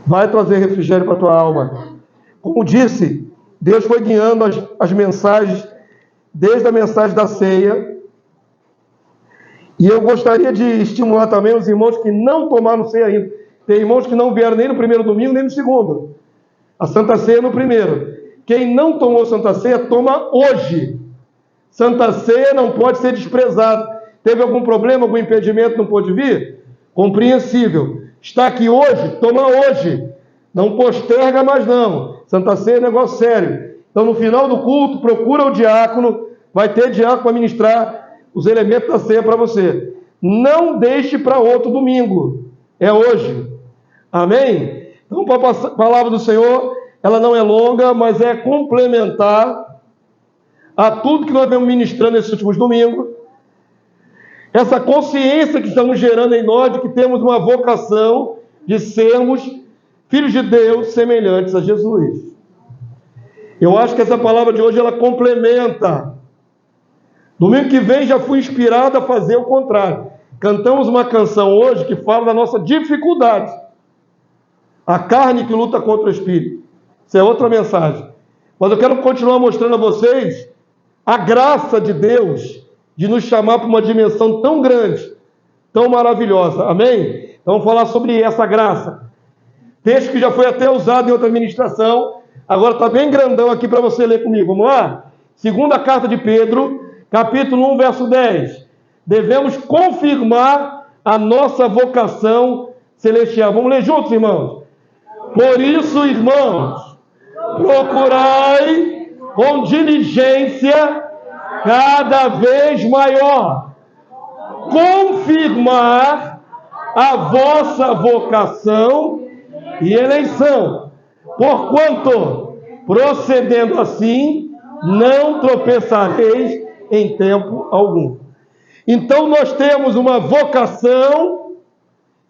vai trazer refrigério para a tua alma. Como disse, Deus foi guiando as mensagens, desde a mensagem da ceia. E eu gostaria de estimular também os irmãos que não tomaram ceia ainda. Tem irmãos que não vieram nem no primeiro domingo, nem no segundo. A Santa Ceia no primeiro. Quem não tomou Santa Ceia, toma hoje. Santa Ceia não pode ser desprezada. Teve algum problema, algum impedimento, não pôde vir? Compreensível. Está aqui hoje, toma hoje. Não posterga mais não. Santa Ceia é negócio sério. Então no final do culto, procura o diácono. Vai ter diácono para ministrar os elementos da ceia para você. Não deixe para outro domingo. É hoje. Amém? Então a palavra do Senhor, ela não é longa, mas é complementar a tudo que nós vemos ministrando nesses últimos domingos. Essa consciência que estamos gerando em nós de que temos uma vocação de sermos filhos de Deus semelhantes a Jesus. Eu acho que essa palavra de hoje ela complementa. Domingo que vem já fui inspirado a fazer o contrário. Cantamos uma canção hoje que fala da nossa dificuldade. A carne que luta contra o espírito. Isso é outra mensagem. Mas eu quero continuar mostrando a vocês a graça de Deus de nos chamar para uma dimensão tão grande, tão maravilhosa. Amém? Então vamos falar sobre essa graça. Texto que já foi até usado em outra ministração. Agora está bem grandão aqui para você ler comigo. Vamos lá? Segunda carta de Pedro, capítulo 1, verso 10. Devemos confirmar a nossa vocação celestial. Vamos ler juntos, irmãos? Por isso, irmãos, procurai com diligência cada vez maior confirmar a vossa vocação e eleição, porquanto, procedendo assim, não tropeçareis em tempo algum. Então nós temos uma vocação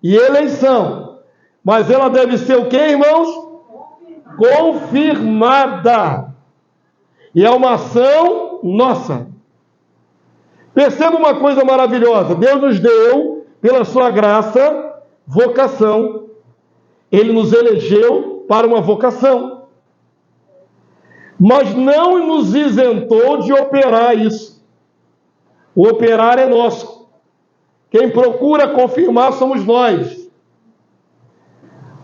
e eleição, mas ela deve ser o quê, irmãos? Confirmada. E é uma ação nossa. Perceba uma coisa maravilhosa. Deus nos deu, pela sua graça, vocação. Ele nos elegeu para uma vocação. Mas não nos isentou de operar isso. O operar é nosso. Quem procura confirmar somos nós.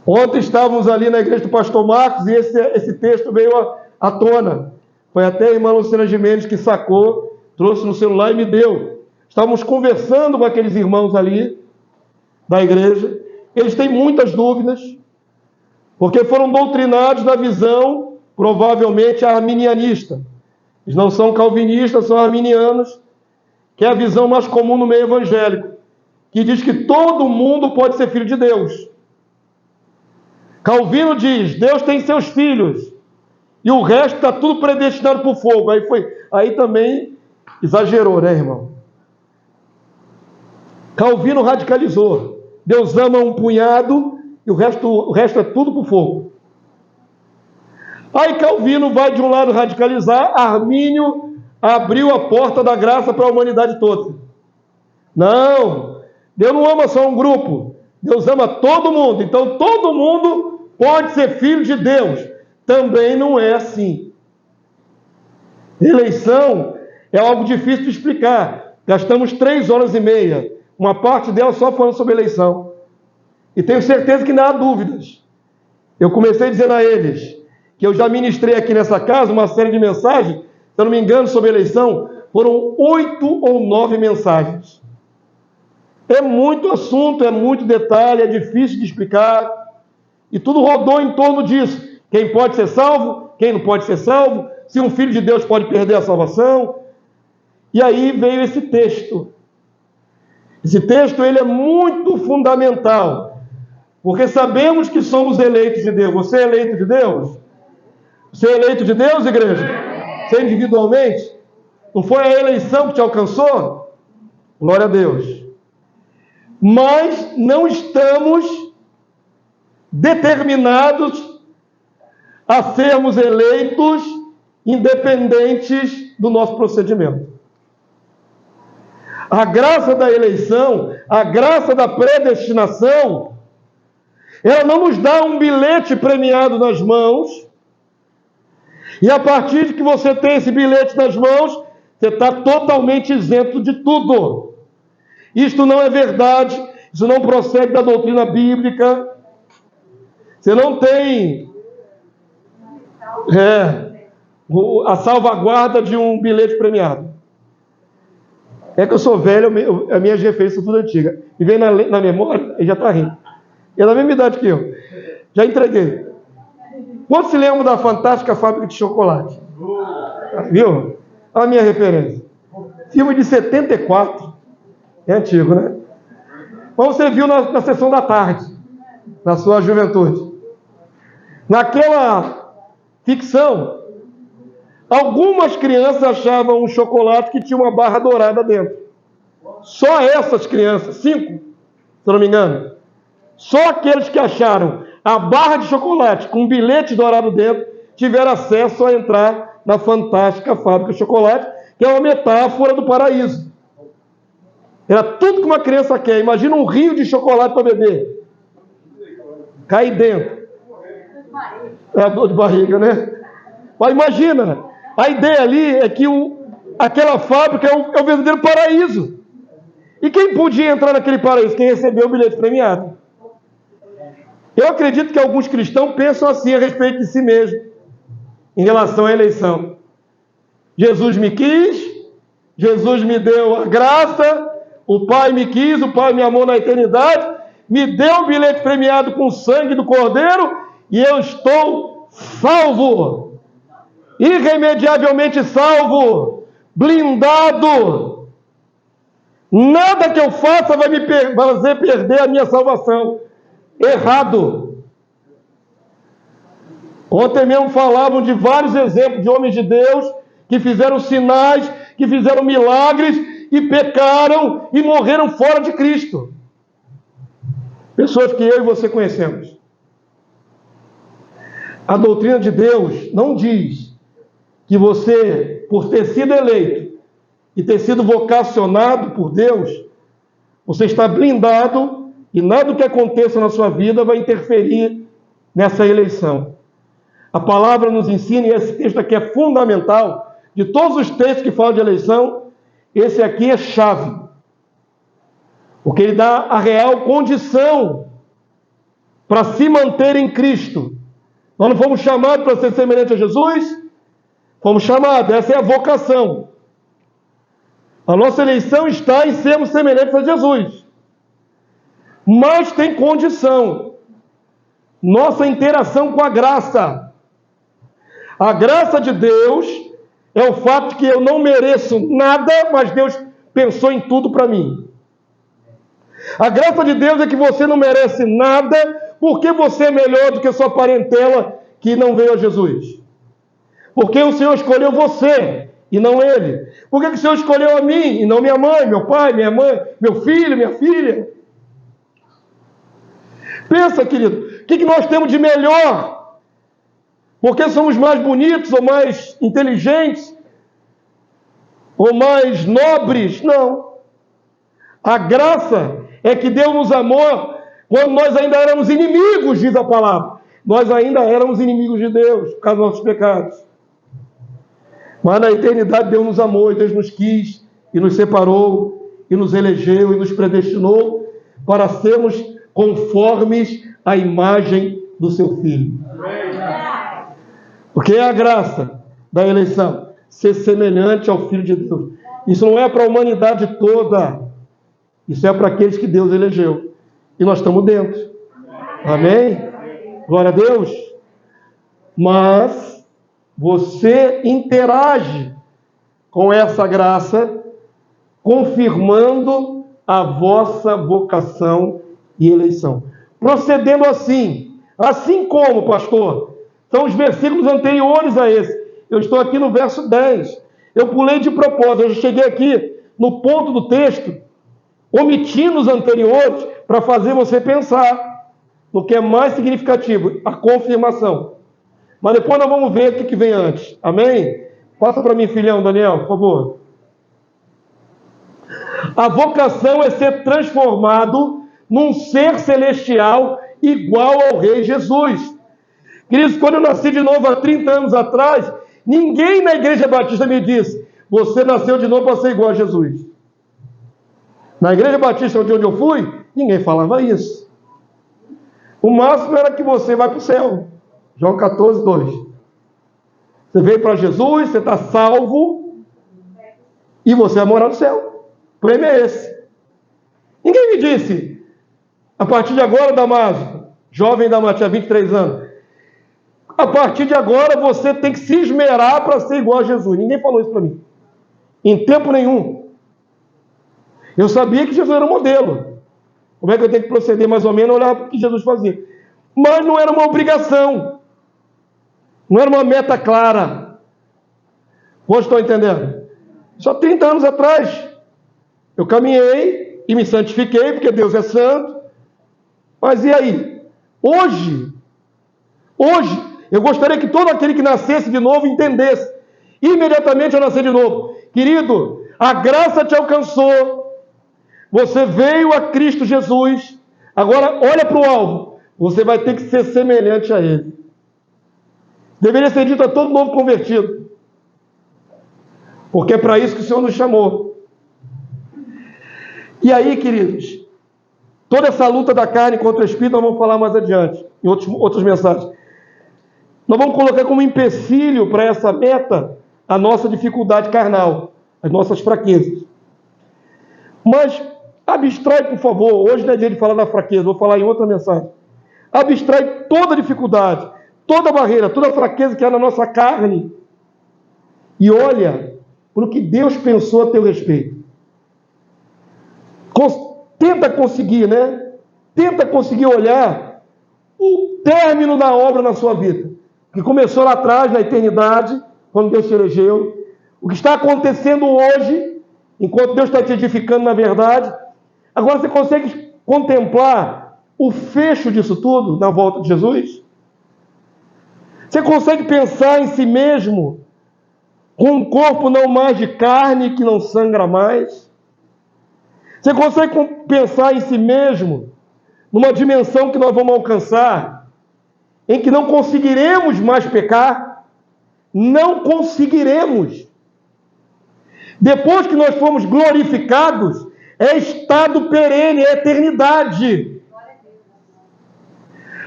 Ontem estávamos ali na igreja do pastor Marcos e esse texto veio à tona. Foi até a irmã Luciana Gimenez que sacou, trouxe no celular e me deu. Estávamos conversando com aqueles irmãos ali da igreja. Eles têm muitas dúvidas, porque foram doutrinados na visão, provavelmente, arminianista. Eles não são calvinistas, são arminianos, que é a visão mais comum no meio evangélico, que diz que todo mundo pode ser filho de Deus. Calvino diz, Deus tem seus filhos, e o resto está tudo predestinado para o fogo. Aí também exagerou, né, irmão? Calvino radicalizou. Deus ama um punhado e o resto é tudo para o fogo. Aí Calvino vai de um lado radicalizar, Armínio abriu a porta da graça para a humanidade toda. Não, Deus não ama só um grupo, Deus ama todo mundo. Então todo mundo pode ser filho de Deus. Também não é assim. Eleição é algo difícil de explicar. Gastamos 3 horas e meia. Uma parte dela só falando sobre eleição. E tenho certeza que não há dúvidas. Eu comecei dizendo a eles que eu já ministrei aqui nessa casa uma série de mensagens, se eu não me engano, sobre eleição. Foram 8 ou 9 mensagens. É muito assunto, é muito detalhe, é difícil de explicar. E tudo rodou em torno disso. Quem pode ser salvo, quem não pode ser salvo, se um filho de Deus pode perder a salvação. E aí veio esse texto. Esse texto ele é muito fundamental, porque sabemos que somos eleitos de Deus. Você é eleito de Deus? Você é eleito de Deus, igreja? Você individualmente? Não foi a eleição que te alcançou? Glória a Deus. Mas não estamos determinados a sermos eleitos independentes do nosso procedimento. A graça da eleição, a graça da predestinação, Ela não nos dá um bilhete premiado nas mãos, e a partir de que você tem esse bilhete nas mãos, você está totalmente isento de tudo. Isto não é verdade, isso não procede da doutrina bíblica. Você não tem a salvaguarda de um bilhete premiado. É que eu sou velho, as minhas referências são tudo antigas. E vem na memória e já está rindo. Ele é da mesma idade que eu. Já entreguei. Quantos se lembram da fantástica fábrica de chocolate? Viu? Olha a minha referência. Filme de 74. É antigo, né? Mas você viu na sessão da tarde, na sua juventude. Naquela ficção, algumas crianças achavam um chocolate que tinha uma barra dourada dentro. Só essas crianças, 5, se eu não me engano. Só aqueles que acharam a barra de chocolate com um bilhete dourado dentro tiveram acesso a entrar na fantástica fábrica de chocolate, que é uma metáfora do paraíso. Era tudo que uma criança quer. Imagina um rio de chocolate para beber. Cai dentro. É dor de barriga, né? Mas imagina, a ideia ali é que aquela fábrica é o verdadeiro paraíso. E quem podia entrar naquele paraíso? Quem recebeu o bilhete premiado. Eu acredito que alguns cristãos pensam assim a respeito de si mesmo, em relação à eleição. Jesus me quis, Jesus me deu a graça, o Pai me quis, o Pai me amou na eternidade, me deu o bilhete premiado com o sangue do Cordeiro e eu estou salvo, irremediavelmente salvo, blindado. Nada que eu faça vai me fazer perder a minha salvação. Errado. Ontem mesmo falavam de vários exemplos de homens de Deus que fizeram sinais, que fizeram milagres e pecaram e morreram fora de Cristo. Pessoas que eu e você conhecemos. A doutrina de Deus não diz que você, por ter sido eleito e ter sido vocacionado por Deus, você está blindado e nada do que aconteça na sua vida vai interferir nessa eleição. A palavra nos ensina, e esse texto aqui é fundamental, de todos os textos que falam de eleição, esse aqui é chave. Porque ele dá a real condição para se manter em Cristo. Nós não fomos chamados para ser semelhante a Jesus? Fomos chamados, essa é a vocação. A nossa eleição está em sermos semelhantes a Jesus. Mas tem condição. Nossa interação com a graça. A graça de Deus é o fato de que eu não mereço nada, mas Deus pensou em tudo para mim. A graça de Deus é que você não merece nada, porque você é melhor do que sua parentela que não veio a Jesus. Porque o Senhor escolheu você e não ele. Por que o Senhor escolheu a mim e não minha mãe, meu pai, minha mãe, meu filho, minha filha? Pensa, querido, o que nós temos de melhor? Porque somos mais bonitos ou mais inteligentes? Ou mais nobres? Não. A graça é que Deus nos amou quando nós ainda éramos inimigos, diz a palavra. Nós ainda éramos inimigos de Deus, por causa dos nossos pecados. Mas na eternidade Deus nos amou e Deus nos quis e nos separou e nos elegeu e nos predestinou para sermos conformes à imagem do seu Filho. Porque é a graça da eleição, ser semelhante ao Filho de Deus. Isso não é para a humanidade toda. Isso é para aqueles que Deus elegeu. E nós estamos dentro. Amém? Glória a Deus. Mas você interage com essa graça, confirmando a vossa vocação e eleição. Procedendo assim como, pastor, são os versículos anteriores a esse. Eu estou aqui no verso 10. Eu pulei de propósito, eu já cheguei aqui no ponto do texto, omitindo os anteriores, para fazer você pensar no que é mais significativo, a confirmação. Mas depois nós vamos ver o que vem antes. Amém? Passa para mim, filhão, Daniel, por favor. A vocação é ser transformado num ser celestial igual ao Rei Jesus. Queridos, quando eu nasci de novo há 30 anos atrás, ninguém na Igreja Batista me disse: você nasceu de novo para ser igual a Jesus. Na Igreja Batista onde eu fui, ninguém falava isso. O máximo era que você vai para o céu. João 14, 2. Você veio para Jesus, você está salvo e você vai morar no céu. O problema é esse. Ninguém me disse: a partir de agora, Damásio, jovem Damásio, tinha 23 anos, a partir de agora você tem que se esmerar para ser igual a Jesus. Ninguém falou isso para mim. Em tempo nenhum. Eu sabia que Jesus era um modelo. Como é que eu tenho que proceder mais ou menos? Olhar para o que Jesus fazia. Mas não era uma obrigação. Não era uma meta clara. Vocês estão entendendo? Só 30 anos atrás, eu caminhei e me santifiquei, porque Deus é santo. Mas e aí? Hoje, eu gostaria que todo aquele que nascesse de novo entendesse. Imediatamente eu nasci de novo. Querido, a graça te alcançou. Você veio a Cristo Jesus. Agora olha para o alvo. Você vai ter que ser semelhante a Ele. Deveria ser dito a todo novo convertido. Porque é para isso que o Senhor nos chamou. E aí, queridos, toda essa luta da carne contra o Espírito, nós vamos falar mais adiante, em outras mensagens. Nós vamos colocar como empecilho para essa meta a nossa dificuldade carnal, as nossas fraquezas. Mas abstrai, por favor, hoje não é dia de falar da fraqueza, vou falar em outra mensagem. Abstrai toda dificuldade, toda barreira, toda fraqueza que há na nossa carne e olha para o que Deus pensou a teu respeito. Tenta conseguir, né? Tenta conseguir olhar o término da obra na sua vida, que começou lá atrás, na eternidade, quando Deus te elegeu. O que está acontecendo hoje, enquanto Deus está te edificando na verdade. Agora você consegue contemplar o fecho disso tudo na volta de Jesus? Você consegue pensar em si mesmo com um corpo não mais de carne, que não sangra mais? Você consegue pensar em si mesmo numa dimensão que nós vamos alcançar, em que não conseguiremos mais pecar? Não conseguiremos. Depois que nós fomos glorificados, é estado perene, é eternidade.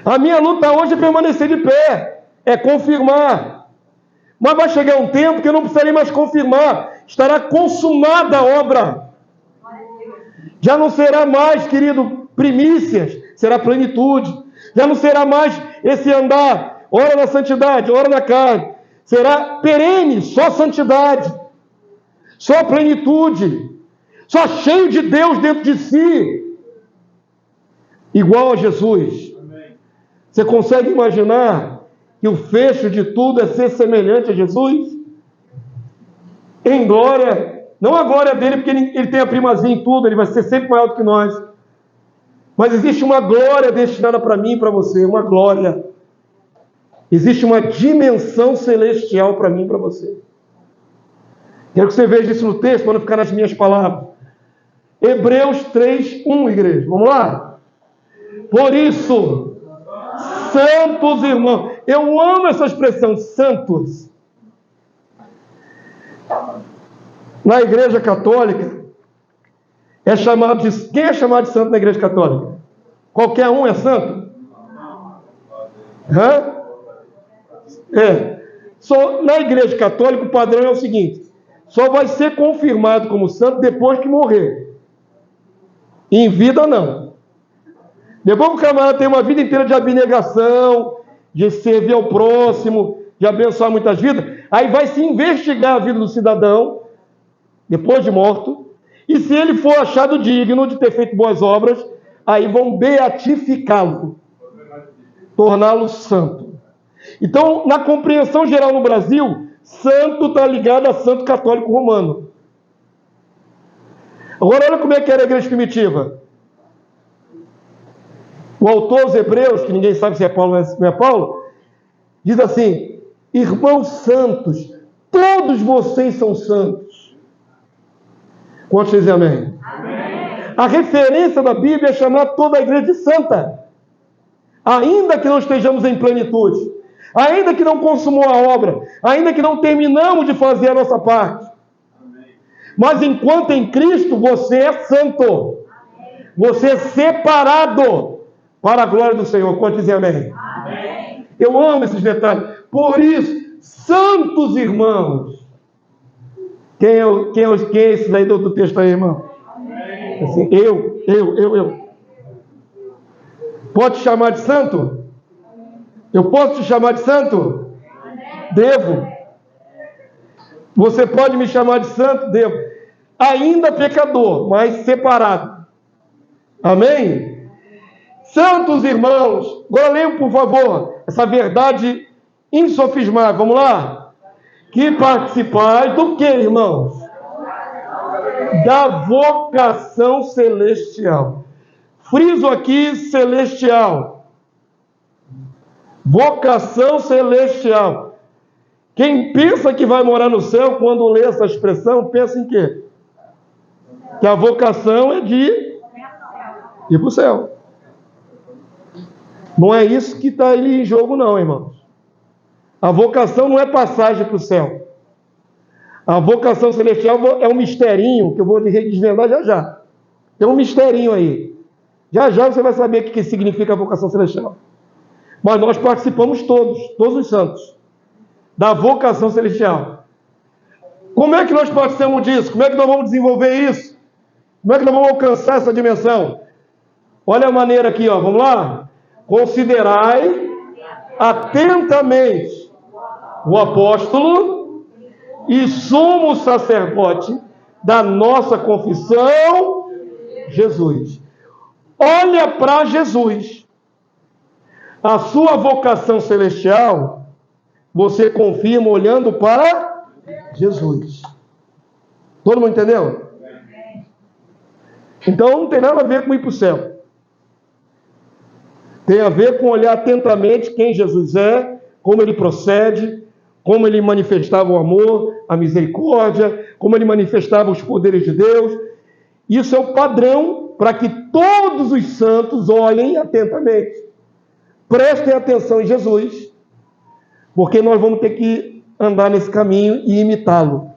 A minha luta hoje é permanecer de pé, é confirmar. Mas vai chegar um tempo que eu não precisarei mais confirmar, estará consumada a obra. Já não será mais, querido, primícias, será plenitude. Já não será mais esse andar, ora na santidade, ora na carne. Será perene, só santidade, só plenitude, só cheio de Deus dentro de si, igual a Jesus. Você consegue imaginar que o fecho de tudo é ser semelhante a Jesus? Em glória, não a glória dele, porque ele tem a primazia em tudo, ele vai ser sempre maior do que nós. Mas existe uma glória destinada para mim e para você, uma glória. Existe uma dimensão celestial para mim e para você. Quero que você veja isso no texto, para não ficar nas minhas palavras. Hebreus 3:1, igreja. Vamos lá? Por isso, santos irmãos. Eu amo essa expressão, santos. Na Igreja Católica, é chamado de... Quem é chamado de santo na Igreja Católica? Qualquer um é santo? Hã? Só na Igreja Católica o padrão é o seguinte: só vai ser confirmado como santo depois que morrer. Em vida não. Depois que o camarada tem uma vida inteira de abnegação, de servir ao próximo, de abençoar muitas vidas, aí vai se investigar a vida do cidadão, depois de morto, e se ele for achado digno de ter feito boas obras, aí vão beatificá-lo, torná-lo santo. Então, na compreensão geral no Brasil, santo está ligado a santo católico romano. Agora, olha como é que era a igreja primitiva. O autor dos Hebreus, que ninguém sabe se é Paulo ou não é Paulo, diz assim: irmãos santos, todos vocês são santos. Quantos dizem amém? Amém? A referência da Bíblia é chamar toda a igreja de santa. ainda que não estejamos em plenitude, ainda que não consumou a obra, ainda que não terminamos de fazer a nossa parte. Mas enquanto em Cristo, você é santo. Você é separado para a glória do Senhor. Quantos dizem amém? Amém? Eu amo esses detalhes. Por isso, santos irmãos. Quem é esse daí do texto aí, irmão? Amém. Assim, eu. Pode te chamar de santo? Eu posso te chamar de santo? Devo. Você pode me chamar de santo? Devo. Ainda pecador, mas separado. Amém? Santos irmãos, agora leiam, por favor, essa verdade insofismável. Vamos lá? Que participais do que, irmãos? Da vocação celestial. Friso aqui, celestial. Vocação celestial. Quem pensa que vai morar no céu, quando lê essa expressão, pensa em quê? Que a vocação é de ir para o céu. Não é isso que está ali em jogo, não, irmãos. A vocação não é passagem para o céu. A vocação celestial é um misterinho que eu vou desvendar já já. Tem um misterinho aí. Já já você vai saber o que significa a vocação celestial. Mas nós participamos todos os santos, da vocação celestial. Como é que nós participamos disso? Como é que nós vamos desenvolver isso? Como é que nós vamos alcançar essa dimensão? Olha a maneira aqui, ó. Vamos lá? Considerai atentamente o apóstolo e sumo sacerdote da nossa confissão, Jesus. Olha para Jesus. A sua vocação celestial, você confirma olhando para Jesus. Todo mundo entendeu? Então não tem nada a ver com ir para o céu. Tem a ver com olhar atentamente quem Jesus é, como ele procede, como ele manifestava o amor, a misericórdia, como ele manifestava os poderes de Deus. Isso é o padrão para que todos os santos olhem atentamente. Prestem atenção em Jesus, porque nós vamos ter que andar nesse caminho e imitá-lo.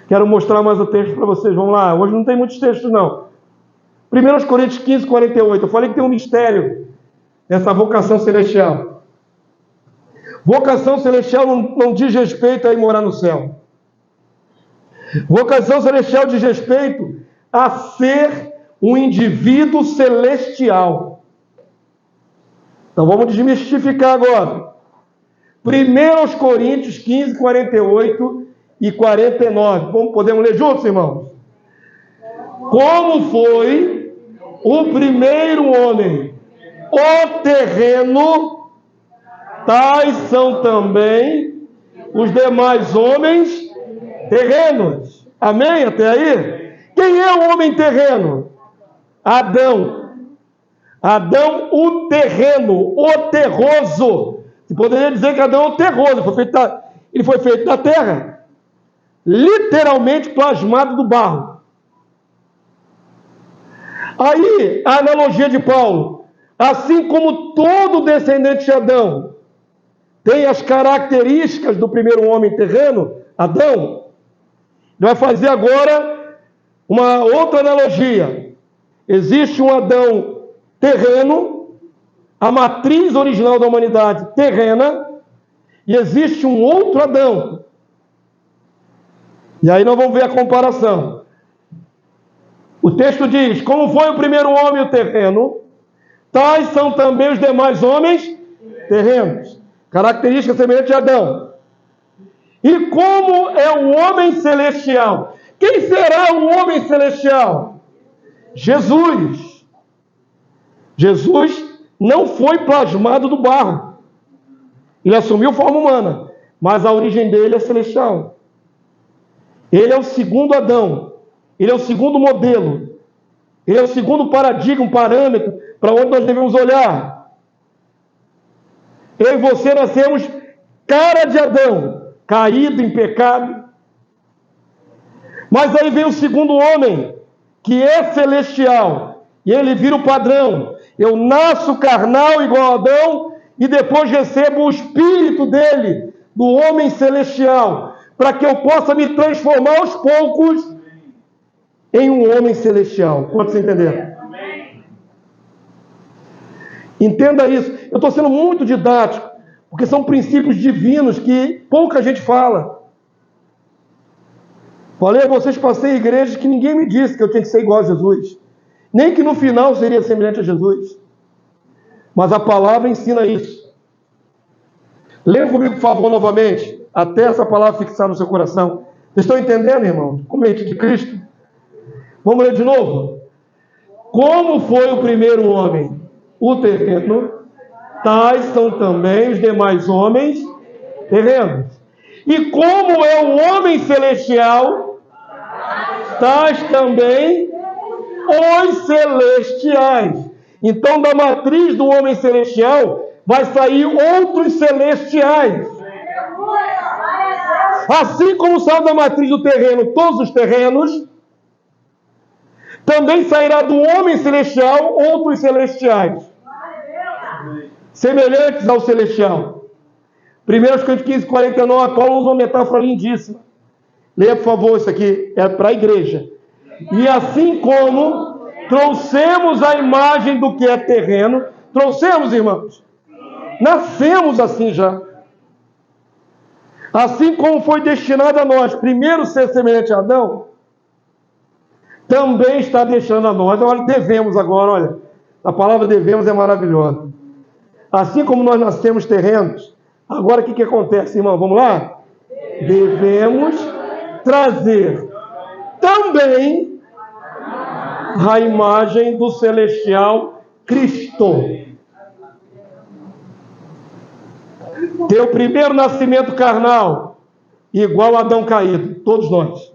Quero mostrar mais o texto para vocês. Vamos lá. Hoje não tem muitos textos, não. 1 Coríntios 15, 48. Eu falei que tem um mistério nessa vocação celestial. Vocação celestial não diz respeito a ir morar no céu. Vocação celestial diz respeito a ser um indivíduo celestial. Então vamos desmistificar agora. 1 Coríntios 15, 48 e 49. Podemos ler juntos, irmãos? Como foi o primeiro homem, o terreno, tais são também os demais homens terrenos. Amém? Até aí? Quem é o homem terreno? Adão. Adão, o terreno, o terroso. Você poderia dizer que Adão é o terroso. Ele foi feito da terra. Literalmente plasmado do barro. Aí, a analogia de Paulo. Assim como todo descendente de Adão tem as características do primeiro homem terreno, Adão, ele vai fazer agora uma outra analogia. Existe um Adão terreno, a matriz original da humanidade terrena, e existe um outro Adão. E aí nós vamos ver a comparação. O texto diz: como foi o primeiro homem o terreno, tais são também os demais homens terrenos. Característica semelhante de Adão. E como é o homem celestial? Quem será o homem celestial? Jesus. Jesus não foi plasmado do barro. Ele assumiu forma humana, mas a origem dele é celestial. Ele é o segundo Adão. Ele é o segundo modelo. Ele é o segundo paradigma, um parâmetro para onde nós devemos olhar. Eu e você nascemos cara de Adão, caído em pecado. Mas aí vem o segundo homem, que é celestial. E ele vira o padrão. Eu nasço carnal igual a Adão e depois recebo o espírito dele, do homem celestial, para que eu possa me transformar aos poucos em um homem celestial. Quantos entenderam? Entenda isso. Eu estou sendo muito didático, porque são princípios divinos que pouca gente fala. Falei a vocês, passei em igrejas que ninguém me disse que eu tinha que ser igual a Jesus. Nem que no final seria semelhante a Jesus. Mas a palavra ensina isso. Leia comigo, por favor, novamente, até essa palavra fixar no seu coração. Vocês estão entendendo, irmão? Como é de Cristo? Vamos ler de novo? Como foi o primeiro homem? O terreno, tais são também os demais homens terrenos. E como é o homem celestial, tais também os celestiais. Então, da matriz do homem celestial, vai sair outros celestiais. Assim como saiu da matriz do terreno todos os terrenos, também sairá do homem celestial outros celestiais, semelhantes ao celestial. 1 Coríntios 15:49, Paulo usa uma metáfora lindíssima. Leia, por favor, isso aqui é para a igreja. E assim como trouxemos a imagem do que é terreno, trouxemos, irmãos, nascemos assim já. Assim como foi destinado a nós, primeiro ser semelhante a Adão, também está deixando a nós. Olha, devemos agora, olha. A palavra devemos é maravilhosa. Assim como nós nascemos terrenos, agora o que acontece, irmão? Vamos lá? Devemos trazer também a imagem do celestial Cristo. Teu primeiro nascimento carnal, igual a Adão caído, todos nós.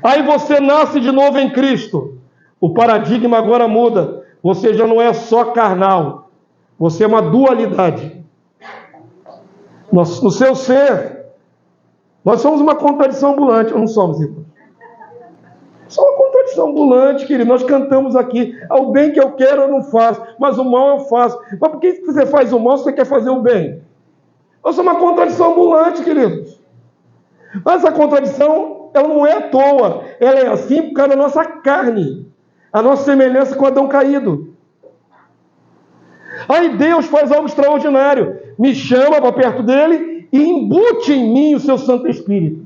Aí você nasce de novo em Cristo. O paradigma agora muda. Você já não é só carnal. Você é uma dualidade. No seu ser, nós somos uma contradição ambulante. Ou não somos, irmão? Somos uma contradição ambulante, querido. Nós cantamos aqui. O bem que eu quero eu não faço, mas o mal eu faço. Mas por que você faz o mal se você quer fazer o bem? Nós somos uma contradição ambulante, queridos. Mas essa contradição, ela não é à toa. Ela é assim por causa da nossa carne. A nossa semelhança com Adão caído. Aí Deus faz algo extraordinário. Me chama para perto dele e embute em mim o seu Santo Espírito.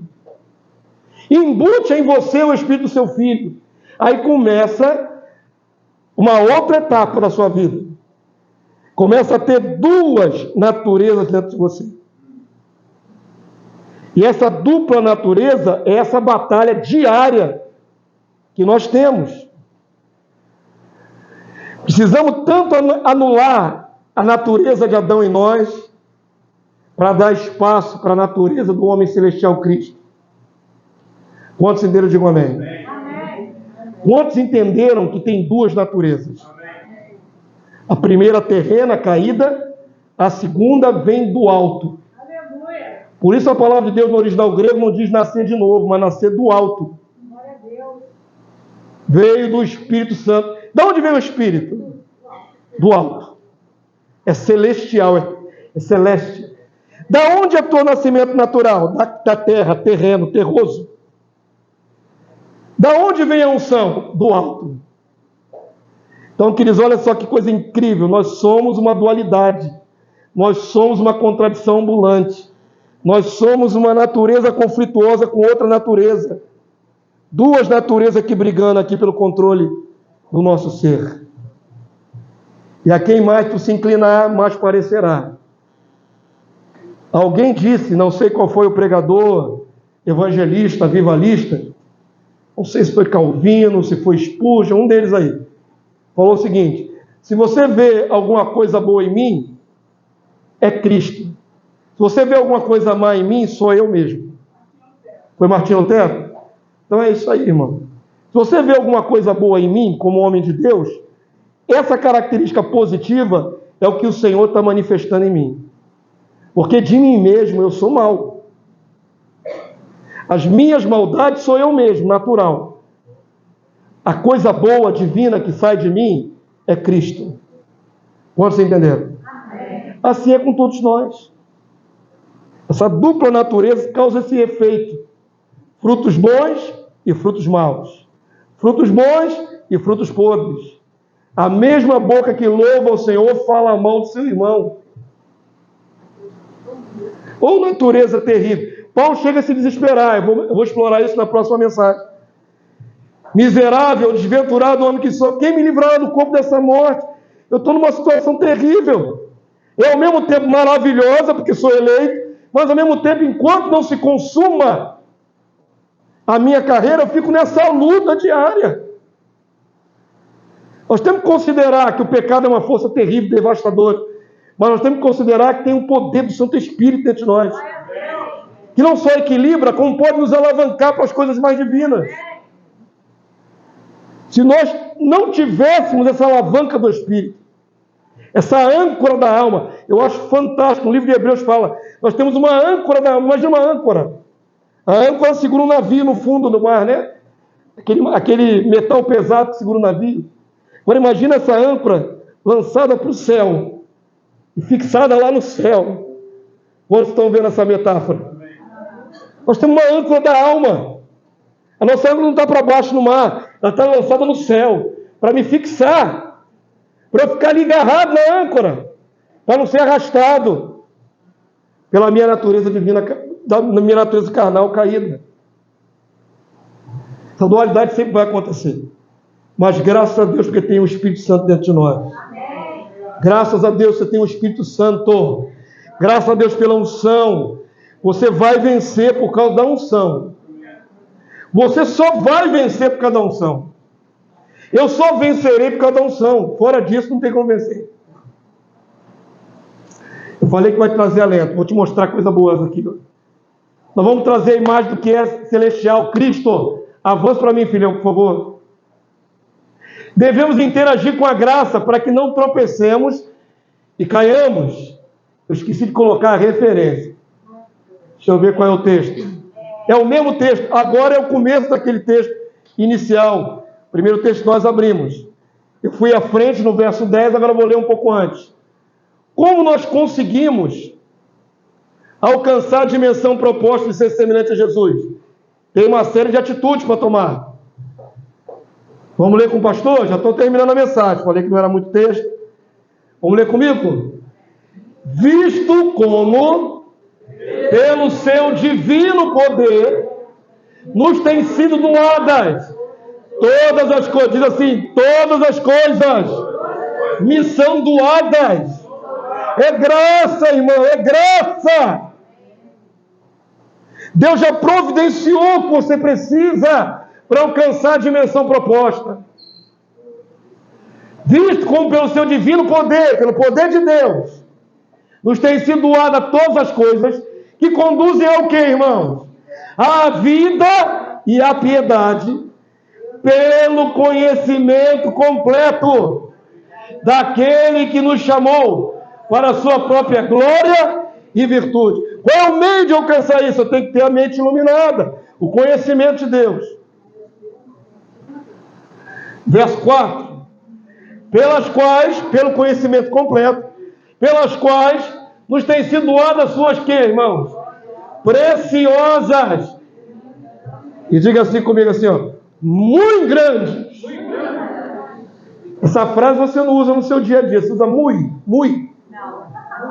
Embute em você o Espírito do seu Filho. Aí começa uma outra etapa da sua vida. Começa a ter duas naturezas dentro de você. E essa dupla natureza é essa batalha diária que nós temos. Precisamos tanto anular a natureza de Adão em nós para dar espaço para a natureza do homem celestial Cristo. Quantos entenderam? Digam amém. Amém. Quantos entenderam que tem duas naturezas? Amém. A primeira terrena, caída, a segunda vem do alto. Aleluia. Por isso a palavra de Deus no original grego não diz nascer de novo, mas nascer do alto. Glória a Deus. Veio do Espírito Santo. De onde veio o Espírito? Do alto. É celestial, é celeste. Da onde é o teu nascimento natural? Da terra, terreno, terroso. Da onde vem a unção? Do alto. Então, queridos, olha só que coisa incrível. Nós somos uma dualidade. Nós somos uma contradição ambulante. Nós somos uma natureza conflituosa com outra natureza. Duas naturezas aqui brigando aqui pelo controle do nosso ser. E a quem mais tu se inclinar, mais parecerá. Alguém disse, não sei qual foi o pregador, evangelista, avivalista, não sei se foi Calvino, se foi Spurgeon, um deles aí, falou o seguinte: se você vê alguma coisa boa em mim, é Cristo. Se você vê alguma coisa má em mim, sou eu mesmo. Foi Martinho Lutero? Então é isso aí, irmão. Se você vê alguma coisa boa em mim, como homem de Deus, essa característica positiva é o que o Senhor está manifestando em mim. Porque de mim mesmo eu sou mau. As minhas maldades sou eu mesmo, natural. A coisa boa, divina que sai de mim é Cristo. Quantos entenderam? Assim é com todos nós. Essa dupla natureza causa esse efeito. Frutos bons e frutos maus. Frutos bons e frutos podres. A mesma boca que louva o Senhor fala mal do seu irmão. Ou natureza terrível. Paulo chega a se desesperar. Eu vou explorar isso na próxima mensagem. Miserável, desventurado homem que sou. Quem me livrará do corpo dessa morte? Eu estou numa situação terrível. É ao mesmo tempo maravilhosa, porque sou eleito, mas ao mesmo tempo, enquanto não se consuma a minha carreira, eu fico nessa luta diária. Nós temos que considerar que o pecado é uma força terrível, devastadora, mas nós temos que considerar que tem o poder do Santo Espírito dentro de nós, que não só equilibra, como pode nos alavancar para as coisas mais divinas. Se nós não tivéssemos essa alavanca do Espírito, essa âncora da alma, eu acho fantástico, o livro de Hebreus fala, nós temos uma âncora da alma, imagina uma âncora. A âncora segura um navio no fundo do mar, né? Aquele metal pesado que segura o navio. Agora imagina essa âncora lançada para o céu e fixada lá no céu. Quantos estão vendo essa metáfora? Nós temos uma âncora da alma. A nossa âncora não está para baixo no mar, ela está lançada no céu, para me fixar, para eu ficar ali agarrado na âncora, para não ser arrastado pela minha natureza divina, da minha natureza carnal caída. Essa dualidade sempre vai acontecer. Mas graças a Deus, porque tem o Espírito Santo dentro de nós. Graças a Deus, você tem o Espírito Santo. Graças a Deus pela unção. Você vai vencer por causa da unção. Você só vai vencer por causa da unção. Eu só vencerei por causa da unção. Fora disso, não tem como vencer. Eu falei que vai trazer alento. Vou te mostrar coisa boa aqui. Nós vamos trazer a imagem do que é celestial. Cristo, avance para mim, filhão, por favor. Devemos interagir com a graça para que não tropecemos e caiamos. Eu esqueci de colocar a referência. Deixa eu ver qual é o texto. É o mesmo texto. Agora é o começo daquele texto inicial. O primeiro texto que nós abrimos. Eu fui à frente no verso 10, agora vou ler um pouco antes. Como nós conseguimos alcançar a dimensão proposta de ser semelhante a Jesus? Tem uma série de atitudes para tomar. Vamos ler com o pastor? Já estou terminando a mensagem. Falei que não era muito texto. Vamos ler comigo? Visto como, pelo seu divino poder, nos tem sido doadas todas as coisas. Diz assim, todas as coisas me são doadas. É graça, irmão, é graça. Deus já providenciou o que você precisa para alcançar a dimensão proposta. Visto como pelo seu divino poder, pelo poder de Deus, nos tem sido doada todas as coisas que conduzem ao quê, irmãos? À vida e à piedade, pelo conhecimento completo daquele que nos chamou para a sua própria glória e virtude. Qual é o meio de alcançar isso? Eu tenho que ter a mente iluminada, o conhecimento de Deus. Verso 4. Pelas quais, pelo conhecimento completo, pelas quais nos têm sido doadas suas quê, irmãos? Preciosas. E diga assim comigo assim, ó. Muito grandes. Essa frase você não usa no seu dia a dia. Você usa muito. Muito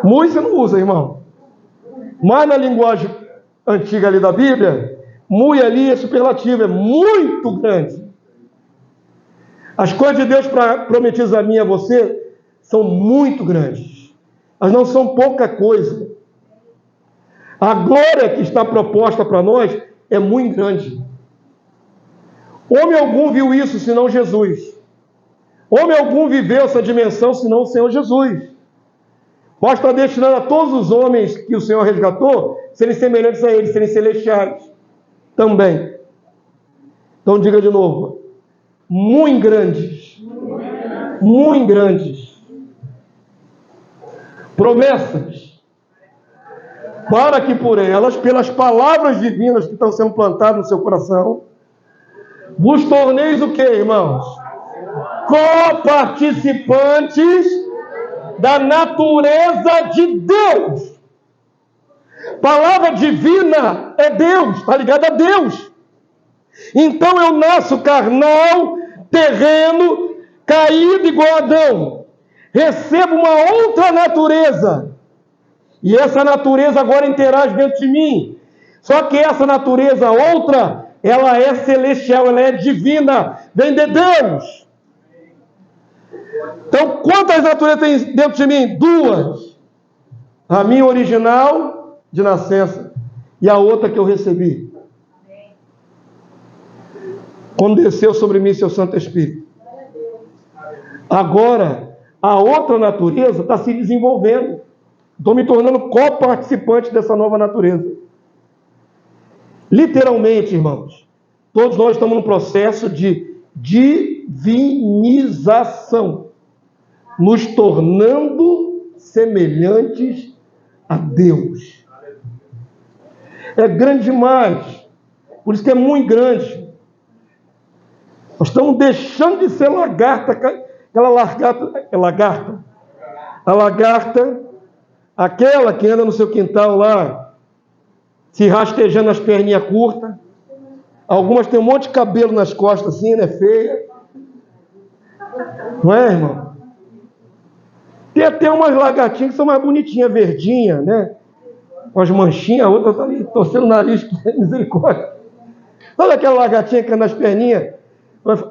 você não usa, irmão. Mas na linguagem antiga ali da Bíblia, muito ali é superlativo, é muito grande. As coisas de Deus prometidas a mim e a você são muito grandes. Elas não são pouca coisa. A glória que está proposta para nós é muito grande. Homem algum viu isso, senão Jesus. Homem algum viveu essa dimensão, senão o Senhor Jesus. Basta destinar a todos os homens que o Senhor resgatou serem semelhantes a Ele, serem celestiais também. Então diga de novo. Muito grandes. Muito grandes. Promessas. Para que por elas, pelas palavras divinas que estão sendo plantadas no seu coração, vos torneis o quê, irmãos? coparticipantes da natureza de Deus. Palavra divina é Deus, está ligado a Deus. Então eu nasço carnal, terreno, caído igual a Adão. Recebo uma outra natureza. E essa natureza agora interage dentro de mim. Só que essa natureza outra, ela é celestial, ela é divina, vem de Deus. Então, quantas naturezas tem dentro de mim? 2. A minha original, de nascença, e a outra que eu recebi. Quando desceu sobre mim seu Santo Espírito. Agora, a outra natureza está se desenvolvendo. Estou me tornando coparticipante dessa nova natureza. Literalmente, irmãos, todos nós estamos num processo de divinização, nos tornando semelhantes a Deus. É grande demais, por isso que é muito grande. Nós estamos deixando de ser lagarta, aquela lagarta, a lagarta, aquela que anda no seu quintal lá, se rastejando as perninhas curtas. Algumas têm um monte de cabelo nas costas assim, né? Feia. Não é, irmão? Tem até umas lagartinhas que são mais bonitinhas, verdinhas, né? Com as manchinhas, a outra está ali torcendo o nariz, que é misericórdia. Olha aquela lagartinha que anda nas perninhas,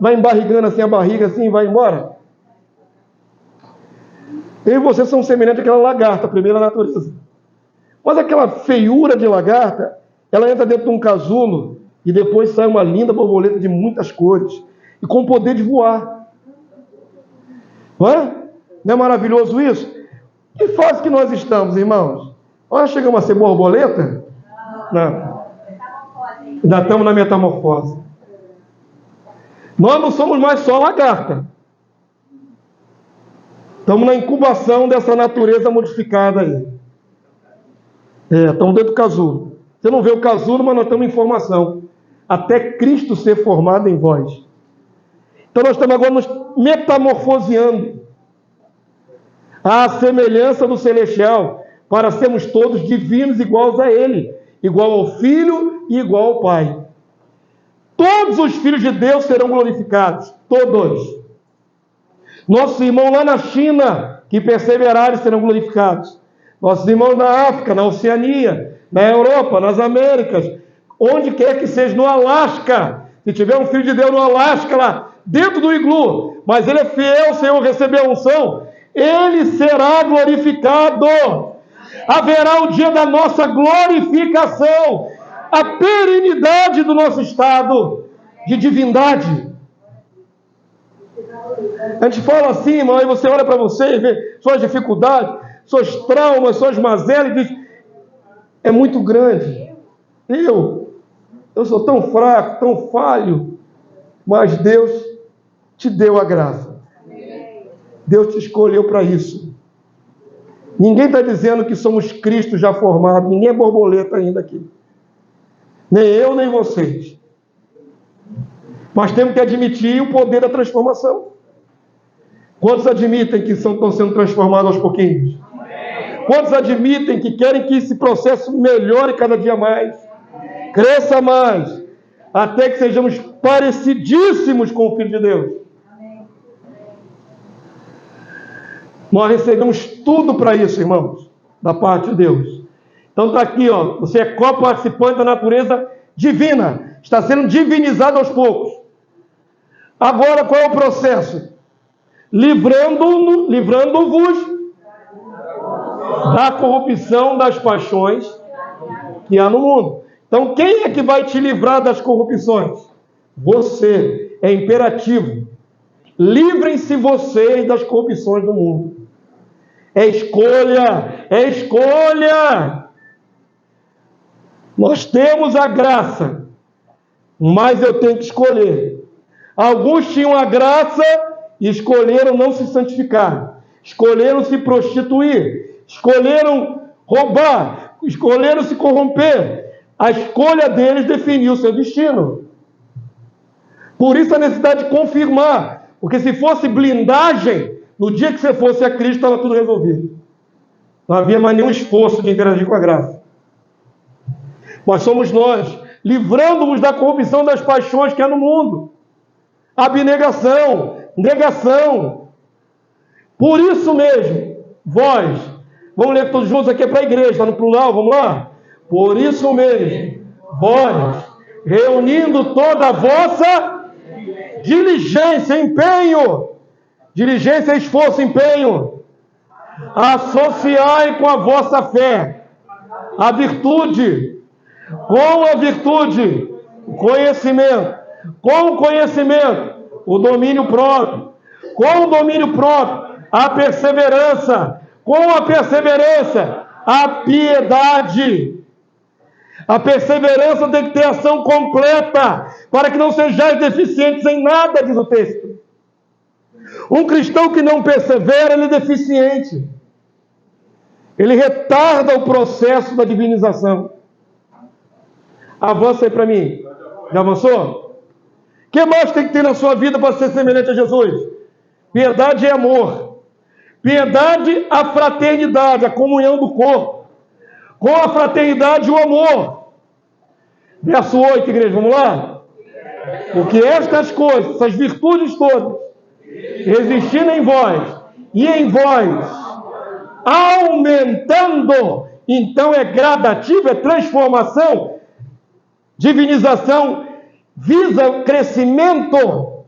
vai embarrigando assim a barriga assim e vai embora. Eu e você são semelhantes àquela lagarta, a primeira natureza. Mas aquela feiura de lagarta, ela entra dentro de um casulo e depois sai uma linda borboleta de muitas cores e com o poder de voar. Não é? Não é maravilhoso isso? Que fase que nós estamos, irmãos? Nós chegamos a ser borboleta? Não. Ainda estamos na metamorfose. Nós não somos mais só lagarta. Estamos na incubação dessa natureza modificada aí. Estamos dentro do casulo. Você não vê o casulo, mas nós estamos em formação. Até Cristo ser formado em vós. Então nós estamos agora nos metamorfoseando à semelhança do celestial, para sermos todos divinos iguais a Ele, igual ao Filho e igual ao Pai. Todos os filhos de Deus serão glorificados, todos. Nossos irmãos lá na China, que perseverarem, serão glorificados. Nossos irmãos na África, na Oceania, na Europa, nas Américas, onde quer que seja, no Alasca. Se tiver um filho de Deus no Alasca, lá dentro do iglu, mas ele é fiel, o Senhor recebeu a unção, ele será glorificado. Haverá o dia da nossa glorificação, a perenidade do nosso estado de divindade. A gente fala assim, irmão, aí você olha para você e vê suas dificuldades, suas traumas, suas mazelas, e diz, é muito grande. Eu sou tão fraco, tão falho, mas Deus te deu a graça. Deus te escolheu para isso. Ninguém está dizendo que somos Cristo já formado, ninguém é borboleta ainda aqui. Nem eu, nem vocês. Mas temos que admitir o poder da transformação. Quantos admitem que estão sendo transformados aos pouquinhos? Quantos admitem que querem que esse processo melhore cada dia mais? Cresça mais, até que sejamos parecidíssimos com o Filho de Deus. Nós recebemos tudo para isso, irmãos, da parte de Deus. Então está aqui, ó, você é coparticipante da natureza divina, está sendo divinizado aos poucos. Agora qual é o processo? Livrando-vos da corrupção das paixões que há no mundo. Então quem é que vai te livrar das corrupções? Você. É imperativo. Livrem-se vocês das corrupções do mundo. É escolha, é escolha. Nós temos a graça, mas eu tenho que escolher. Alguns tinham a graça e escolheram não se santificar, escolheram se prostituir, escolheram roubar, escolheram se corromper. A escolha deles definiu o seu destino. Por isso a necessidade de confirmar, Porque se fosse blindagem, no dia que você fosse a Cristo, estava tudo resolvido. Não havia mais nenhum esforço de interagir com a graça. Mas somos nós, livrando-nos da corrupção das paixões que há no mundo. Abnegação, negação. Por isso mesmo, vós, vamos ler todos juntos aqui para a igreja, está no plural, vamos lá? Por isso mesmo, vós, reunindo toda a vossa diligência, empenho, diligência, esforço, empenho, associai com a vossa fé a virtude, com a virtude, o conhecimento, com o conhecimento, o domínio próprio, com o domínio próprio, a perseverança, com a perseverança, a piedade. A perseverança tem que ter ação completa, para que não sejais deficientes em nada, diz o texto. Um cristão que não persevera, ele é deficiente. Ele retarda o processo da divinização. Avança aí para mim. Já avançou? O que mais tem que ter na sua vida para ser semelhante a Jesus? Piedade e amor. Piedade, a fraternidade, a comunhão do corpo. Com a fraternidade, o amor. Verso 8, igreja, vamos lá? Porque estas coisas, essas virtudes todas, existindo em vós, e em vós, aumentando, então é gradativo, é transformação, divinização, visa crescimento,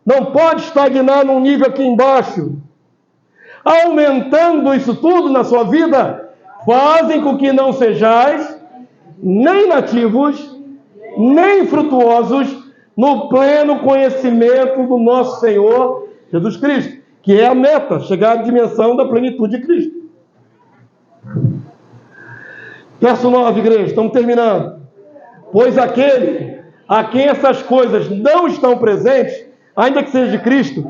não pode estagnar num nível aqui embaixo. Aumentando isso tudo na sua vida, fazem com que não sejais nem nativos, nem frutuosos no pleno conhecimento do nosso Senhor Jesus Cristo, que é a meta, chegar à dimensão da plenitude de Cristo. Verso 9, igreja, estamos terminando. Pois aquele a quem essas coisas não estão presentes, ainda que seja de Cristo,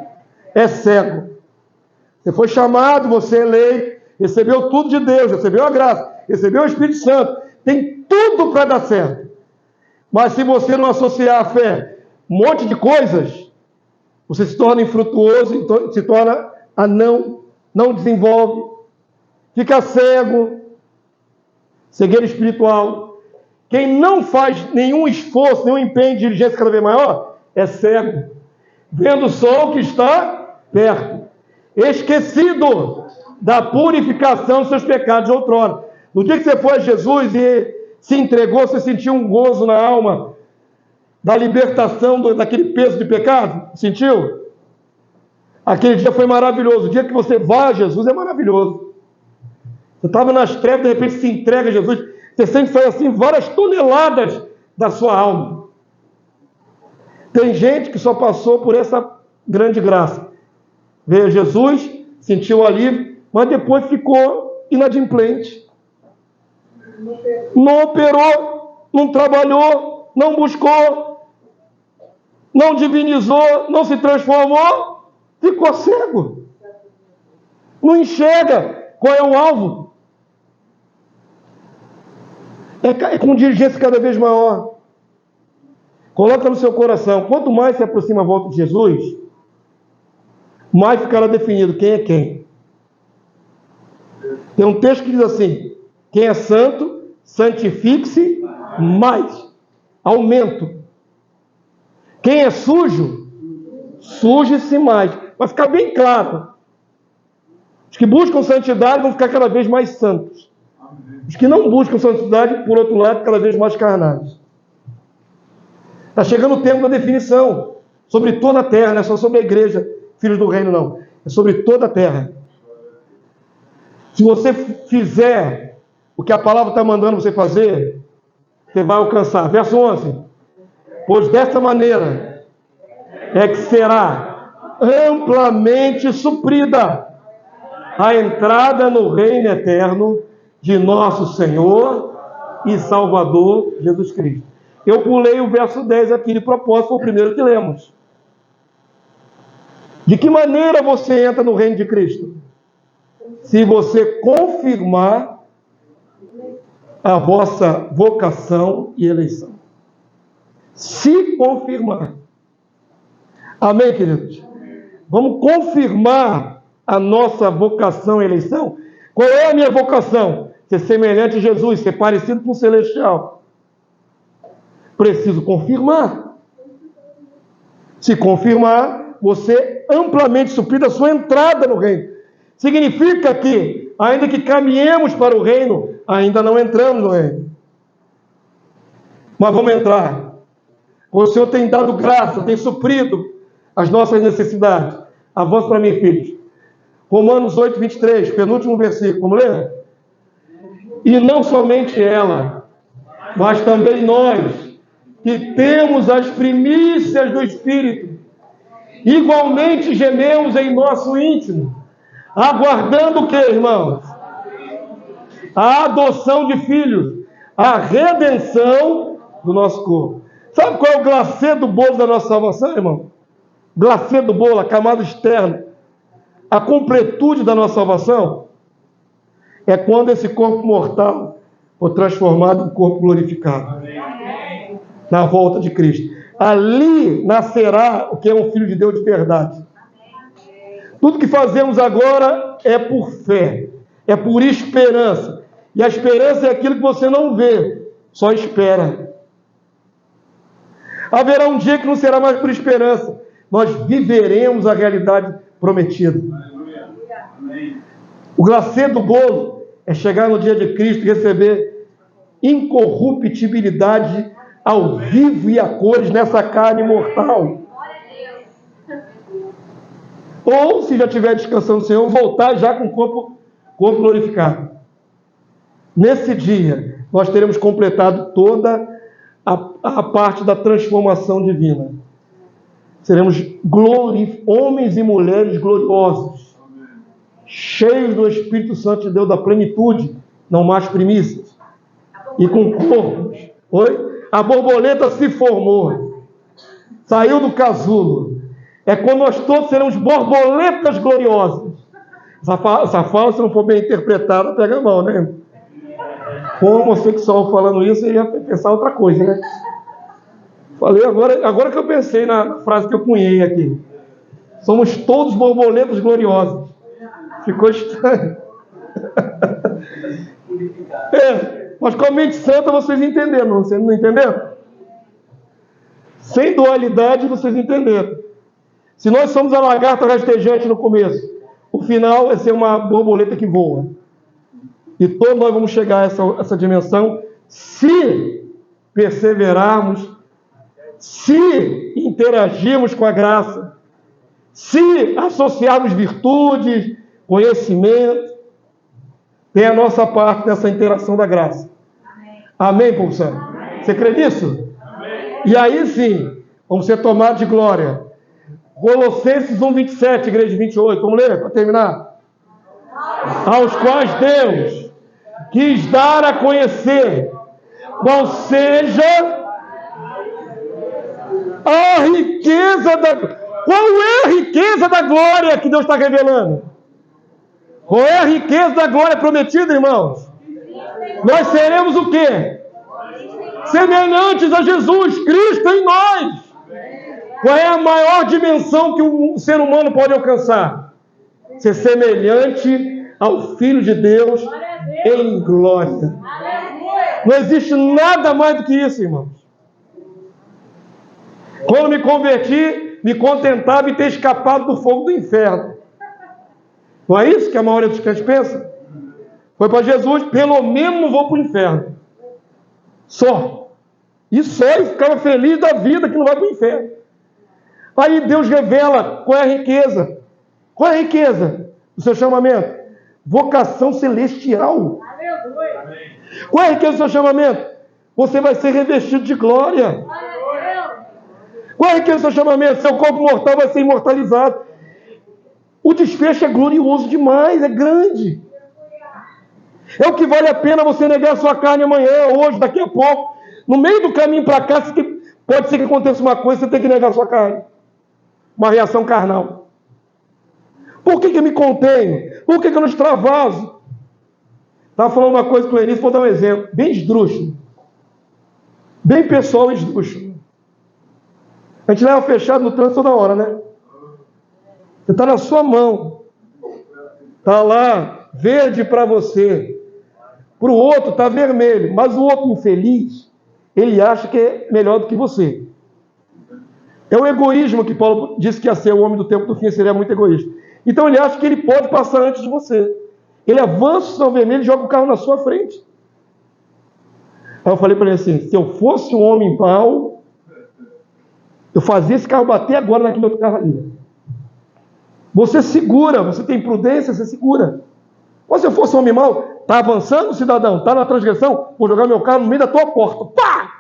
é cego. Você foi chamado, você é eleito, recebeu tudo de Deus, recebeu a graça, recebeu o Espírito Santo, tem tudo para dar certo. Mas se você não associar a fé um monte de coisas, você se torna infrutuoso, se torna anão, não desenvolve, fica cego, cegueira espiritual. Quem não faz nenhum esforço, nenhum empenho de diligência cada vez maior, é cego, vendo só o que está perto, esquecido da purificação dos seus pecados de outrora. No dia que você foi a Jesus e se entregou, você sentiu um gozo na alma da libertação daquele peso de pecado? Sentiu? Aquele dia foi maravilhoso. O dia que você vai a Jesus é maravilhoso. Você estava nas trevas, de repente se entrega a Jesus, você sente sair assim várias toneladas da sua alma. Tem gente que só passou por essa grande graça. Veio a Jesus, sentiu o alívio, mas depois ficou inadimplente. Não operou, não trabalhou, não buscou, não divinizou, não se transformou, ficou cego. Não enxerga qual é o alvo. É com diligência cada vez maior. Coloca no seu coração, quanto mais se aproxima a volta de Jesus, mais ficará definido quem é quem. Tem um texto que diz assim: quem é santo, santifique-se mais. Aumento. Quem é sujo, suje-se mais. Vai ficar bem claro. Os que buscam santidade vão ficar cada vez mais santos. Os que não buscam santidade, por outro lado, cada vez mais carnais. Está chegando o tempo da definição. Sobre toda a terra, não é só sobre a igreja, filhos do reino, não. É sobre toda a terra. Se você fizer o que a palavra está mandando você fazer, você vai alcançar. Verso 11. Pois dessa maneira é que será amplamente suprida a entrada no reino eterno de nosso Senhor e Salvador Jesus Cristo. Eu pulei o verso 10 aqui de propósito, foi o primeiro que lemos. De que maneira você entra no reino de Cristo? Se você confirmar a vossa vocação e eleição. Se confirmar. Amém, queridos? Vamos confirmar a nossa vocação e eleição. Qual é a minha vocação? Ser semelhante a Jesus, ser parecido com o celestial. Preciso confirmar. Se confirmar, você amplamente suprir a sua entrada no reino. Significa que, ainda que caminhemos para o reino, ainda não entramos no reino. Mas vamos entrar. O Senhor tem dado graça, tem suprido as nossas necessidades. Avance para mim, filhos. Romanos 8, 23, penúltimo versículo. Vamos ler? E não somente ela, mas também nós, que temos as primícias do Espírito, igualmente gememos em nosso íntimo, aguardando o que, irmãos? A adoção de filhos, a redenção do nosso corpo. Sabe qual é o glacê do bolo da nossa salvação, irmão? Glacê do bolo, a camada externa, a completude da nossa salvação, é quando esse corpo mortal for transformado em corpo glorificado. Amém. Na volta de Cristo. Ali nascerá o que é um filho de Deus de verdade. Tudo que fazemos agora é por fé, é por esperança. E a esperança é aquilo que você não vê, só espera. Haverá um dia que não será mais por esperança. Nós viveremos a realidade prometida. O glacê do bolo é chegar no dia de Cristo e receber incorruptibilidade ao vivo e a cores nessa carne mortal. Ou, se já estiver descansando no Senhor, voltar já com o corpo glorificado. Nesse dia, nós teremos completado toda a parte da transformação divina. Seremos homens e mulheres gloriosos, cheios do Espírito Santo de Deus, da plenitude, não mais primícias, e com corpos. Oi? A borboleta se formou, saiu do casulo. É quando nós todos seremos borboletas gloriosas. Essa fala, se não for bem interpretada, pega a mão, né? Com um homossexual falando isso, ele ia pensar outra coisa, né? Falei agora que eu pensei na frase que eu cunhei aqui. Somos todos borboletas gloriosas. Ficou estranho. Mas com a mente santa vocês entenderam, vocês não entenderam? Sem dualidade vocês entenderam. Se nós somos a lagarta rastejante no começo, o final é ser uma borboleta que voa. E todos nós vamos chegar a essa dimensão se perseverarmos, se interagirmos com a graça, se associarmos virtudes, conhecimento, tem a nossa parte nessa interação da graça. Amém, povo santo? Você crê nisso? Amém. E aí sim, vamos ser tomados de glória. Colossenses 1, 27, igreja 28. Vamos ler para terminar? Aos quais Deus quis dar a conhecer qual seja a riqueza da... Qual é a riqueza da glória que Deus está revelando? Qual é a riqueza da glória prometida, irmãos? Nós seremos o quê? Semelhantes a Jesus Cristo em nós. Qual é a maior dimensão que um ser humano pode alcançar? Ser semelhante ao Filho de Deus em glória. Não existe nada mais do que isso, irmãos. Quando me converti, me contentava em ter escapado do fogo do inferno. Não é isso que a maioria dos crentes pensa? Foi para Jesus, pelo menos não vou para o inferno. Só. E só, e ficava feliz da vida que não vai para o inferno. Aí Deus revela qual é a riqueza. Qual é a riqueza do seu chamamento? Vocação celestial. Qual é a riqueza do seu chamamento? Você vai ser revestido de glória. Qual é a riqueza do seu chamamento? Seu corpo mortal vai ser imortalizado. O desfecho é glorioso demais, é grande. É o que vale a pena você negar a sua carne amanhã, hoje, daqui a pouco. No meio do caminho para cá, pode ser que aconteça uma coisa, você tem que negar a sua carne. Uma reação carnal. Por que eu me contenho? Por que eu não extravaso? Estava falando uma coisa com o Enis, vou dar um exemplo. Bem esdrúxulo. Bem pessoal e esdrúxulo. A gente leva fechado no trânsito toda hora, né? Você está na sua mão. Está lá, verde para você. Para o outro está vermelho. Mas o outro infeliz, ele acha que é melhor do que você. É o egoísmo que Paulo disse que ia ser o homem do tempo do fim, seria muito egoísta. Então ele acha que ele pode passar antes de você. Ele avança o sinal vermelho e joga o carro na sua frente. Aí eu falei para ele assim, se eu fosse um homem mau, eu fazia esse carro bater agora naquele outro carro ali. Você segura, você tem prudência, você segura. Mas se eu fosse um homem mau, está avançando, cidadão, está na transgressão, vou jogar meu carro no meio da tua porta. Pá!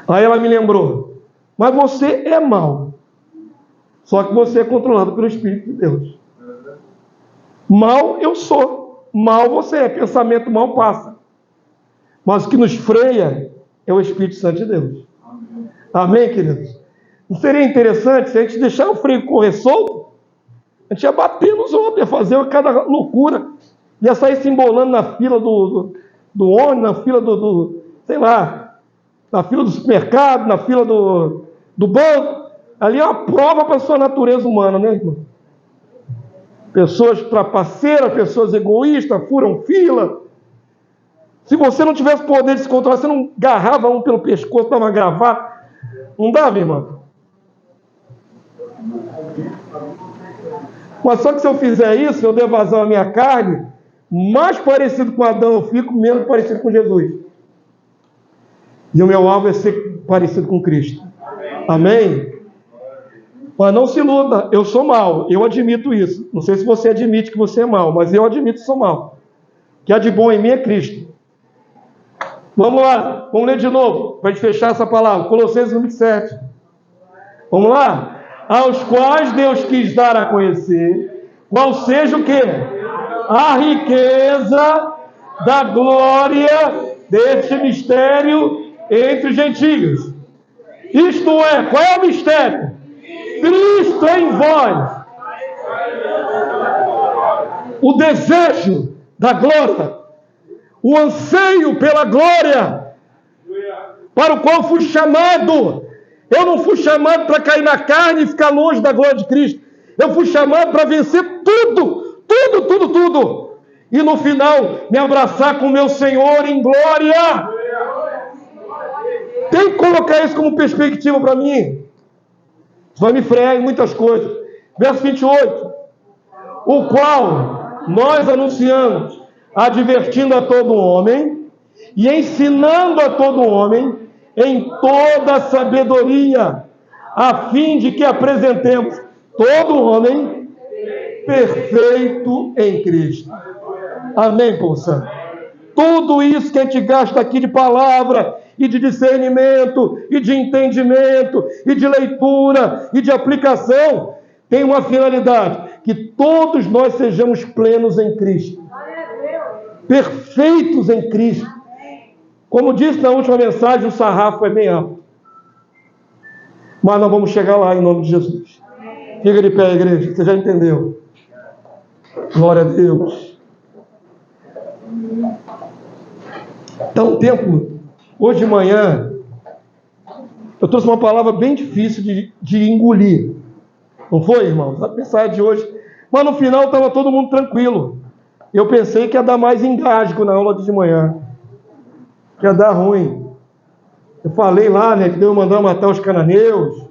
Aí ela me lembrou, mas você é mau. Só que você é controlado pelo Espírito de Deus. Mal eu sou, mal você é, pensamento mal passa. Mas o que nos freia é o Espírito Santo de Deus. Amém, queridos? Não seria interessante se a gente deixar o freio correr solto? A gente ia bater nos outros, ia fazer cada loucura. Ia sair se embolando na fila do ônibus, na fila sei lá, na fila do supermercado, na fila do banco. Ali é uma prova para a sua natureza humana, né, irmão? Pessoas trapaceiras, pessoas egoístas, furam fila. Se você não tivesse poder de se controlar, você não agarrava um pelo pescoço, dava uma gravata. Não dava, irmão? Mas só que se eu fizer isso, eu der vazão à minha carne, mais parecido com Adão eu fico, menos parecido com Jesus. E o meu alvo é ser parecido com Cristo. Amém? Mas não se iluda, eu sou mau, eu admito isso. Não sei se você admite que você é mau, mas eu admito que sou mau. O que há de bom em mim é Cristo. Vamos lá, vamos ler de novo, para a gente fechar essa palavra. Colossenses 1:7. Vamos lá? Aos quais Deus quis dar a conhecer, qual seja o quê? A riqueza da glória deste mistério entre os gentios. Isto é, qual é o mistério? Cristo em vós. O desejo da glória, o anseio pela glória, para o qual fui chamado. Eu não fui chamado para cair na carne e ficar longe da glória de Cristo. Eu fui chamado para vencer tudo. E no final, me abraçar com o meu Senhor em glória. Tem que colocar isso como perspectiva para mim. Vai me frear em muitas coisas. Verso 28. O qual nós anunciamos, advertindo a todo homem e ensinando a todo homem em toda a sabedoria, a fim de que apresentemos todo homem perfeito em Cristo. Amém, povo santo? Tudo isso que a gente gasta aqui de palavra, e de discernimento, e de entendimento, e de leitura, e de aplicação, tem uma finalidade: que todos nós sejamos plenos em Cristo, perfeitos em Cristo. Como disse na última mensagem, o sarrafo é bem alto, mas nós vamos chegar lá em nome de Jesus. Fica de pé, igreja, você já entendeu? Glória a Deus. Então, hoje de manhã, eu trouxe uma palavra bem difícil de engolir. Não foi, irmãos? A mensagem de hoje. Mas no final estava todo mundo tranquilo. Eu pensei que ia dar mais engasgo na aula de manhã. Que ia dar ruim. Eu falei lá, né, que Deus mandou matar os cananeus.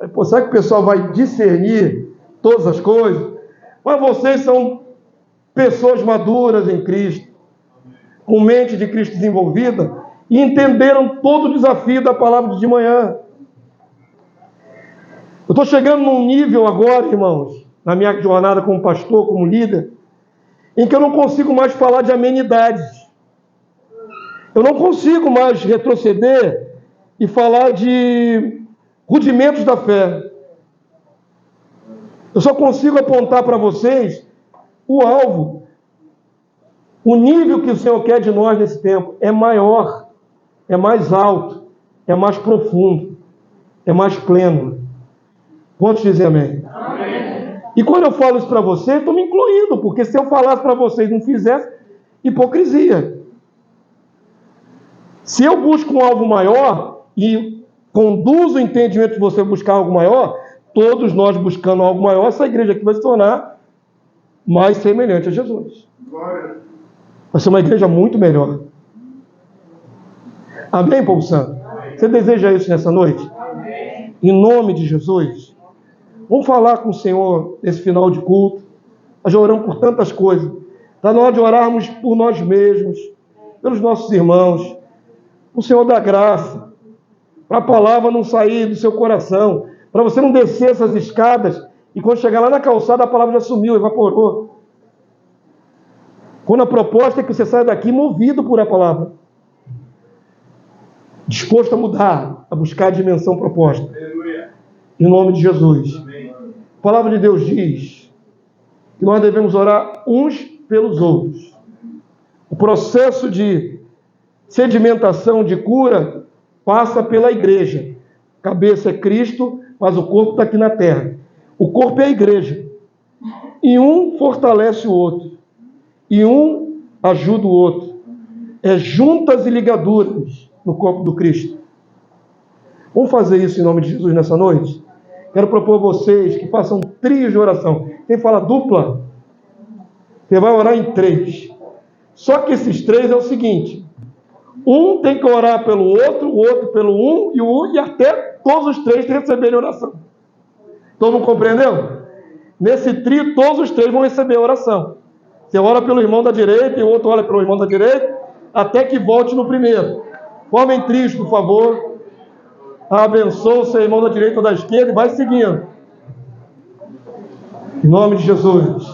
Aí, pô, será que o pessoal vai discernir todas as coisas? Mas vocês são pessoas maduras em Cristo, com mente de Cristo desenvolvida, e entenderam todo o desafio da palavra de manhã. Eu estou chegando num nível agora, irmãos, na minha jornada como pastor, como líder, em que eu não consigo mais falar de amenidades. Eu não consigo mais retroceder e falar de rudimentos da fé. Eu só consigo apontar para vocês o alvo. O nível que o Senhor quer de nós nesse tempo é maior, é mais alto, é mais profundo, é mais pleno. Quantos dizem amém? Amém. E quando eu falo isso para vocês, estou me incluindo, porque se eu falasse para vocês e não fizesse, hipocrisia. Se eu busco um alvo maior e conduzo o entendimento de você buscar algo maior, todos nós buscando algo maior, essa igreja aqui vai se tornar mais semelhante a Jesus. Vai ser uma igreja muito melhor. Amém, povo santo? Você deseja isso nessa noite? Em nome de Jesus. Vamos falar com o Senhor nesse final de culto. Nós já oramos por tantas coisas. Está na hora de orarmos por nós mesmos, pelos nossos irmãos. O Senhor dá graça. Para a palavra não sair do seu coração. Para você não descer essas escadas e quando chegar lá na calçada a palavra já sumiu, evaporou. Quando a proposta é que você saia daqui movido por a palavra. Disposto a mudar, a buscar a dimensão proposta. Em nome de Jesus. A palavra de Deus diz que nós devemos orar uns pelos outros. O processo de sedimentação, de cura, passa pela igreja. A cabeça é Cristo, mas o corpo está aqui na terra. O corpo é a igreja. E um fortalece o outro. E um ajuda o outro. É juntas e ligaduras no corpo do Cristo. Vamos fazer isso em nome de Jesus nessa noite? Quero propor a vocês que façam trios de oração. Quem fala dupla, você vai orar em 3. Só que esses 3 é o seguinte: um tem que orar pelo outro, o outro pelo um, e até todos os 3 receberem oração. Todo mundo compreendeu? Nesse trio, todos os 3 vão receber a oração. Você ora pelo irmão da direita e o outro ora pelo irmão da direita, até que volte no primeiro. Formem trios, por favor. Abençoa o seu irmão da direita ou da esquerda e vai seguindo. Em nome de Jesus.